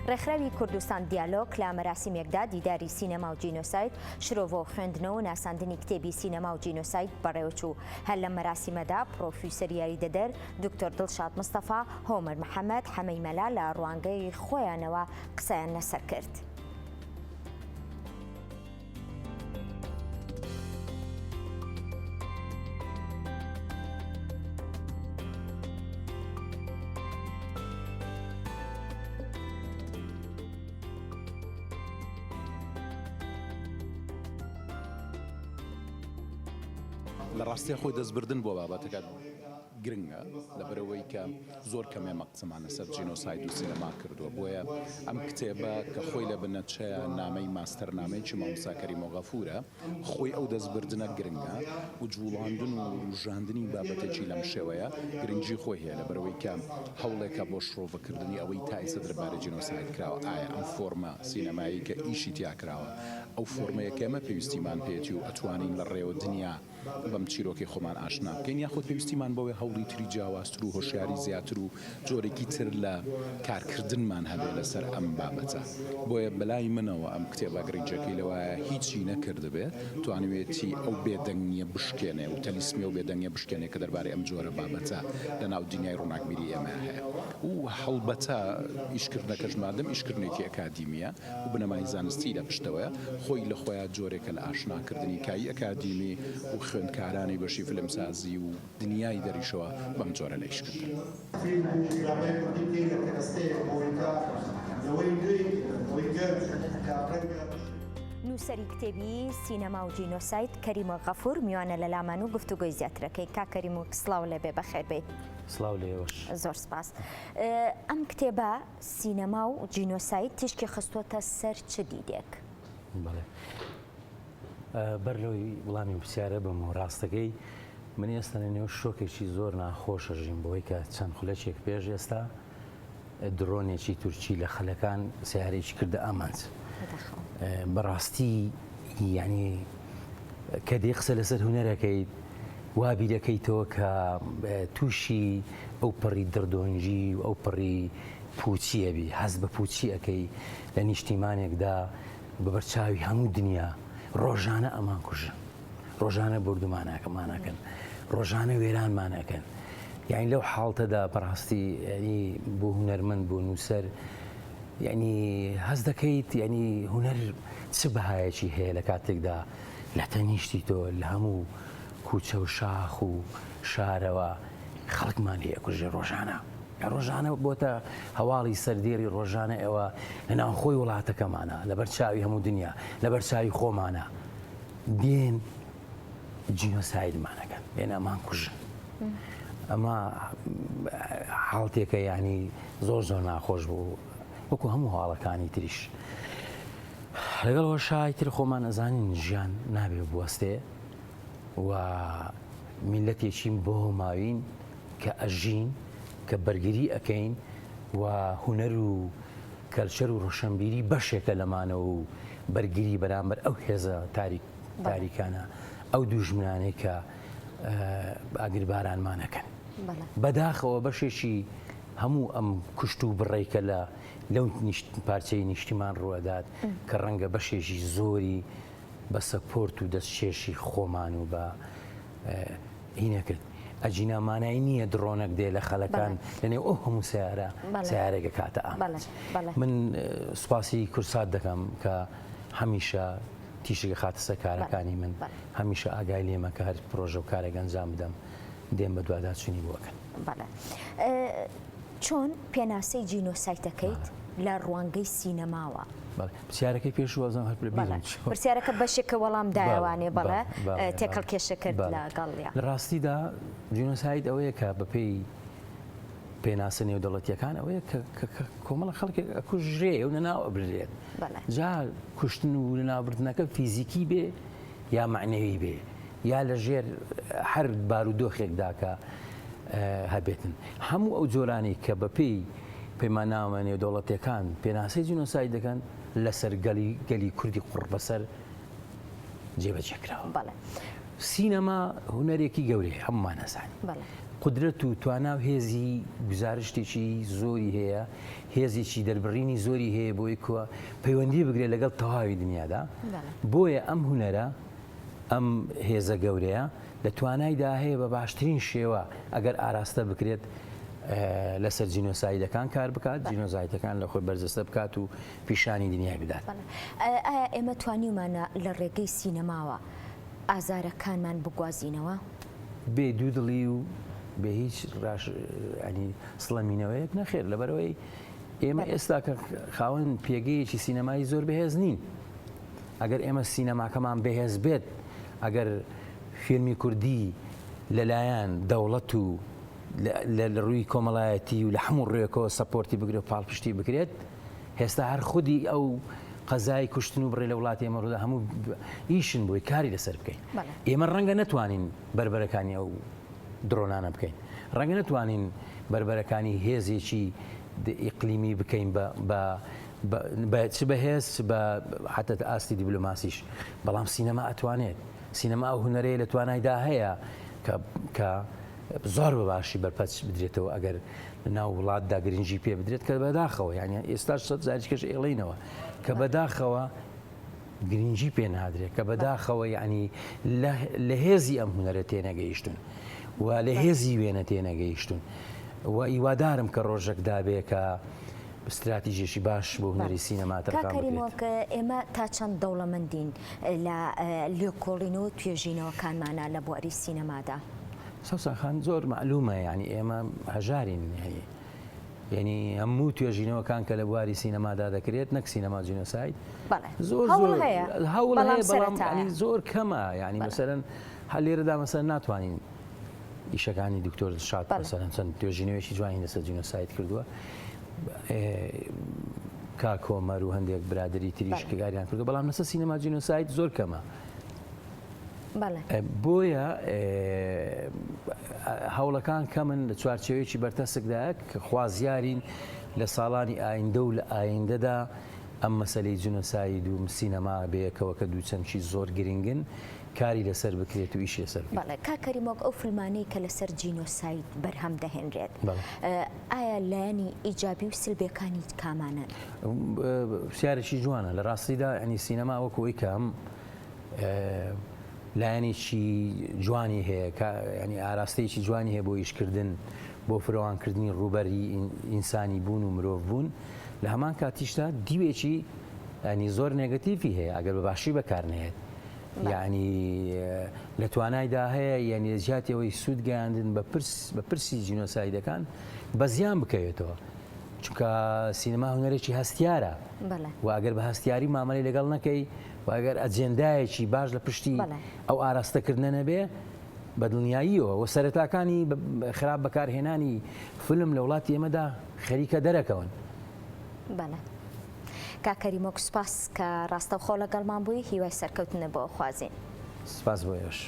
ڕێکخراوی کوردستان دیالۆگ لە مەراسیمێکدا دیداری سینەما و جینۆساید شرۆڤ و خوێندنەوە و ناساندنی کتێبی سینەما و جینۆساید بەڕێوەچوو. هەر لە مەراسیمەدا پرۆفیسەر یاریدەدەر دکتۆر دڵشاد مستەفا، هۆمەر محەممەد، حەمەی مەلا لە ڕوانگەی خۆیانەوە قسەیان لەسەر کرد. لە ڕاستی خۆی دەستبردن بۆ بابەتەکە گرنگە لەبەرەوەی کە زۆر کەمێ مەقسەمانە سەر جینۆساید و سینەما کردووە. بۆیە ئەم کتێبە کە خۆی لە بنەچەیە نامەی ماستەرنامەیەکی مامۆستا کەریمۆ غەفورە، خۆی ئەو دەستبردنە گرنگە و جوڵاندن و ژاندنی بابەتێکی لەم شێوەیە گرنگی خۆی هەیە، لەبەرەوەی کە هەوڵێکە بۆ شڕۆڤەکردنی ئەوەی تا ئێستا دەربارەی جینۆساید کراوە. ئایا ئەم فۆرمە سینەمایی کە ئیشی تیا کراوە ئەو فۆرمەیە کە ئێمە پێویستیمان پێێتی و ئەتوانین لە ڕێوە دنیا بەم چیرۆکی خۆمان ئاشنا بکەین، یاخود پێویستیمان بەوەی هەوڵی تری جیاوازتر و هۆشیاری زیاتر و جۆرێکی تر لە کارکردنمان هەبێت لەسەر ئەم بابەتە. بۆیە بەلای منەوە ئەم کتێبە گرنگجەکەی لەوایە هیچی نەکردبێت توانوێتی ئەو بێدەنگیە بشکێنێ و تەلیسمی و بێدەنگیە بشکێنێ کە دەربارەی ئەم جۆرە بابەتە لە ناو دنیای ڕووناکبیری ئێمە هەیە. و هەڵبەتە ئیشکردنەکەش مادەم ئیشکردنێکی ئەکادیمیە و بنەمای زانستی لە پشتەوەیە، خۆی لە خۆیان جۆرێکە لە ئاشناکردنی کایی ئەکادیمی و خوێندکارانی بەشی فیلمسازی و دنیای دەریشەوە بەم جۆرە لە ئیشکردن. نووسەری کتێبی سینەما و جینۆساید کەریمۆ غەفور میوانە لە لامان و گفتوگۆی زیاترەکەی. کا کەریم و سڵاو لێبێ بەخێر بێت. سڵاو لێوەش. زۆر سپاس. ئەم کتێبە سینەما و جینۆساید تیشکی خستووەتە سەر چ دیدێک؟ بەڵێ بەر لەوەی وڵامی پرسیارە بم و ڕاستەکەی من ئێستا لە نێو شۆکێکی زۆر ناخۆشەژیم بۆی کە چەند خولەکێک پێش ئێستا درۆنێکی تورکی لە خەلەکان سیارێکی کردە ئامانج. بەڕاستی یعنی کە دێ قسە لەسەر هونەرەکەیت وا بیرەکەیتەوە کە تووشی ئەو پڕی دردۆنجی و ئەو پڕی پوچیە بی، هەست بە پوچی ئەەکەی لە نیشتیمانێکدا بەبەرچاوی هەموو دنیا ڕۆژانە ئەمان کوژن، ڕۆژانە بردومانەکەمانەکەن، ڕۆژانە وێرانمانەکەن. یعنی لەو حاڵتەدا بەڕاستی ینی بۆ هونەرمەند بۆ نووسەر یعنی هەز دەکەیت یعنی هونەر چ بەهایەکی هەیە لە کاتێکدا لە تەنیشتی تۆ لە هەموو کوچە و شاخ و شارەوە خەڵکمان هەیە کوژێ ڕۆژانە بۆتە هەواڵی سەردێری ڕۆژانە ئێوە لە ناوخۆی وڵاتەکەمانە لە بەرچاوی هەموو دنیا لە بەرچاوی خۆمانە دێن جینۆسایدمانەکەن بێن ئەمان کوژن. ئەمە حاڵتێکە یعنی زۆر ناخۆش بوو وەکو هەموو هاڵەکانی تریش. لەگەڵەوە شای تر خۆمان ئەزانین ژیان نابێ بوەستێ و میلەتێکین بۆ ماوین کە ئەژین کە بەرگری ئەەکەین و هونەر و کەلچەر و ڕۆشنبیری بەشێکە لەمانە و بەرگری بەرامبەر ئەو هێزە تاریکانە ئەو دوژمنانەی کە ئاگربارانمانەکەن. بەداخەوە بەشێکی هەموو ئەم کوشت و بڕێکە لەو پارچەی نیشتیمان ڕوەدات کە ڕەنگە بەشێکی زۆری بە سەپۆرت و دەستچێشی خۆمان و بە هینەکرد. ئەجینامانایی نییە درۆنێک دێ لە خەڵەکان لەنێو ئەو هەموو سیارێکە کاتە ئامانج. من سوپاسی کورسات دەکەم کە هەمیشە تیشێکە خاتە سەر کارەکانی من، هەمیشە ئاگای لێمە کە هەر پرۆژە و کارێک ئەنجام بدەم دێم بە دوواداچوونی بۆکەن. چۆن پێناسەی جینۆسایدەکەیت لە ڕوانگەی سینەماوە؟ پرسیارەکەی پێشوازم هەر پرسیارەکە بەشێکە وەڵام دایوانێ بەڵێ تێکەڵ کێشە کرد لەگەڵیا. لە ڕاستیدا جینۆساید ئەوەیە کە بەپێی پێناسە نێودەوڵەتیەکان ئەوەیە کۆمەڵە خەڵکێک ئەکوژرێ و نەناو ئەبرێت. جا کوشتن و لەناوبردنەکە فیزیکی بێ یا معنەوی بێ یا لە ژێر هەر بارودۆخێکدا کە هەبێتن. هەموو ئەو جۆرانی کە بەپێی پەیماننامە نێودەوڵەتیەکان پێناسەی جینۆساید دەکەن لەسەر گەلی کوردی قوڕ بەسەر جێبەجێکراوە. سینەما هونەرێکی گەورەیە هەمومان نەزانین. قدرەت و توانا و هێزی گزارشتێکی زۆری هەیە هێزێکی دەربڕینی زۆری هەیە بۆی کووە پەیوەندی بگرێت لەگەڵ تەواوی دنیادا بۆیە ئەم هونەرە ئەم هێزە گەورەیە لە توانایدا هەیە بە باشترین شێوە ئەگەر ئاراستە بکرێت لەسەر جینۆسایدەکان کار بکات جینۆزایدەکان لە خۆی بەرزەستە بکات و پیشانی دنیای بدات. ئایا ئێمە توانیمانە لە ڕێگەی سینەماوە ئازارەکانمان بگوازینەوە؟ بێ دوو دڵی و بە هیچ سڵەمینەوەیەک نەخێر لەبەرەوەی ئێمە ئێستا کە خاوەن پێگەیەکی سینەمایی زۆر بەهێز نین. ئەگەر ئێمە سینەماکەمان بەهێز بێت ئەگەر فیلمی کوردی لەلایەن دەوڵەت و لە ڕووی کۆمەڵایەتی و لە هەموو ڕێکەوە سەپۆرتی بگرێت و پاڵپشتی بکرێت هێستا هەر خودی ئەو قەزای کوشتن و بڕێ لە وڵاتی ئێمەڕۆدا هەموو ئیشن بۆی کاری لەسەر بکەین. ئێمە ڕەنگە نەتوانین بربەرەکانی ئەو درۆنانە بکەین ڕەنگە نەتوانین بربەرەکانی هێزێکی ئیقلیمی بکەین چ بەهێز بە حتە ئاستی دیبلۆماسیش بەڵام سینەما ئەتوانێت سینەما ئەو هونەرەیە لە توانایدا هەیە کە زۆر بەباشی بەرپەچ بدرێتەوە ئەگەر ناو وڵاتدا گرنگی پێ بدرێت کە بەداخەوە یعنی ئێستا 100 زاریکەش ئێڵینەوە کە بەداخەوە گرنگی پێ نادرێت کە بەداخەوە یعنی لە هێزی ئەم هونەرە تێنەگەیشتون و لە هێزی وێنە تێنەگەیشتون و ئیوادارم کە ڕۆژێکدا بێ کە استراتیژیشی باش بۆ هونەری سینەما کاکەریمەوە ئێمە تا چەند دەوڵەمەندین لە لێکۆڵینەوە توێژینەوەکانمانە لە بواری سینەمادا؟ سەوسەخان زۆر معلومە یعنی ئێمە هەژارین یعنی هەموو توێژینەوەکان کە لە بواری سینەمادا دەکرێت نەک سینەما جینۆساید زۆر هەوڵ هەیە بەڵام زۆر کەمە یعنی مەسەرەن هەل لێرەدا مەسەرەن ناتوانین ئیشەکانی دکتۆر شاد مەسەرەن چەند توێژینەوەیشی جوانی لەسەر جینۆساید کردووە کا کۆمەر و هەندێک برادری تریش کە گاریان کردو بەڵام لەسەر سینەما جینۆساید زۆر کەمە. بۆیە هەوڵەکان کەمن لە چوارچێوەیەکی بەرتەسکدایە کە خوازیارین لە ساڵانی ئایندە و لە ئایندەدا ئەم مەسەلەی جینۆساید و سینەما بەیەکەوە کە دووچەمکی زۆر گرنگن کاری لەسەر بکرێت و ئیشی لەسەر بکرێت. کاکەریمۆک ئەو فیلمانەی کە لەسەر جینۆساید بەرهەم دەهێنرێت ئایا لایەنی ئیجابی و سلبیەکانی کامانن؟ پرسیارێکی جوانە لە ڕاستیدا ینی سینەما وەکەوەی کەم لایەنێکی جوانی هەیە ینی ئاراستەیەکی جوانی هەیە بۆ ئیشکردن بۆ فراوانکردنی ڕوبەری ئینسانی بوون و مرۆڤ بوون لە هەمان کاتیشدا دیوێکی ینی زۆر نێگەتیڤی هەیە ئەگەر بەباشی بەکارنێت یعنی لە توانایدا هەیە یعنی زیاتەوەی سوود گەیاندن بە پرسی جینۆسایدەکان بە زیان بکەوێتەوە چونکە سینەما هونەرێکی هەستیارە و ئەگەر بە هەستیاری مامەڵی لەگەڵ نەکەی و ئەگەر ئەجێندایەکی باش لە پشتی ئەو ئاراستەکردنە نەبێ بە دڵنیاییەوە و سەرەتاکانی خراپ بەکارهێنانی فلم لە وڵاتی ئێمەدا خەریکە دەرەکەون. کاکەریمۆک سوپاس کە ڕاستەوخۆ لەگەڵمان بووی هیوای سەرکەوتنە بۆ خوازین. سپاس بۆ ئێوەش.